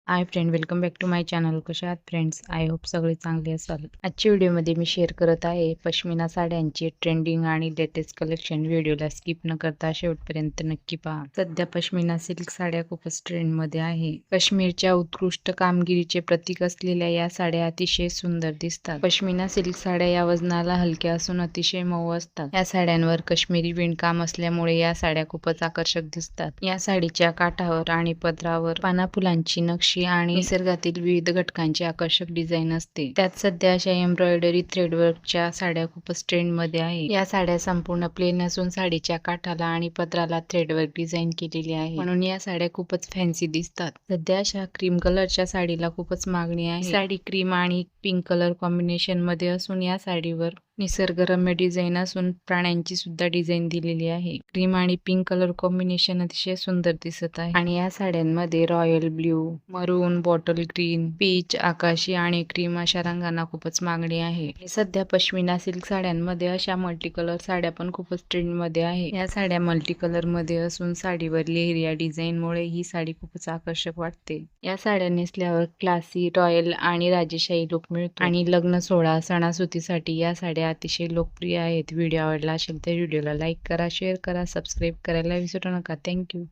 High friend, welcome back to my channel. कशा आहात friends? I hope सगळे चांगले असाल. आजच्या व्हिडिओमध्ये मी शेअर करत आहे पश्मिना साड्यांची ट्रेंडिंग आणि लेटेस्ट कलेक्शन. व्हिडिओला स्किप न करता शेवटपर्यंत नक्की पहा. सध्या पश्मिना सिल्क साड्या खूपच ट्रेंडमध्ये आहे. काश्मीरच्या उत्कृष्ट कामगिरीचे प्रतीक असलेल्या या साड्या अतिशय सुंदर दिसतात. पश्मिना सिल्क साड्या या वजनाला हलक्या असून अतिशय मऊ असतात. या साड्यांवर काश्मीरी विणकाम असल्यामुळे या साड्या खूपच आकर्षक दिसतात. या साडीच्या काठावर आणि पदरावर पाना फुलांची नक्षी आणि निसर्गातील विविध घटकांची आकर्षक डिझाईन असते. त्यात सध्या अशा एम्ब्रॉयडरी थ्रेडवर्कच्या साड्या खूपच ट्रेंड मध्ये आहे. या साड्या संपूर्ण प्लेन असून साडीच्या काठाला आणि पदराला थ्रेडवर्क डिझाईन केलेली आहे, म्हणून या साड्या खूपच फॅन्सी दिसतात. सध्या अशा क्रीम कलरच्या साडीला खूपच मागणी आहे. साडी क्रीम आणि पिंक कलर कॉम्बिनेशन मध्ये असून या साडीवर निसर्गरम्य डिझाईन असून प्राण्यांची सुद्धा डिझाईन दिलेली आहे. क्रीम आणि पिंक कलर कॉम्बिनेशन अतिशय सुंदर दिसत आहे आणि या साड्यांमध्ये रॉयल ब्ल्यू, मरून, बॉटल ग्रीन, पीच, आकाशी आणि क्रीम अशा रंगांना खूपच मागणी आहे. सध्या पश्मिना सिल्क साड्यांमध्ये अशा मल्टी कलर साड्या पण खूपच ट्रेंड मध्ये आहे. या साड्या मल्टी कलर मध्ये असून साडीवर लेहरिया डिझाईन मुळे ही साडी खूपच आकर्षक वाटते. या साड्या नेसल्यावर क्लासी, रॉयल आणि राजेशाही लुक मिळतो आणि लग्न सोहळा, सणासुदीसाठी या साड्या अतिशय लोकप्रिय आहेत. व्हिडिओ आवडला असेल तर व्हिडिओला लाईक करा, शेअर करा, सबस्क्राईब करायला विसरू नका. थँक्यू.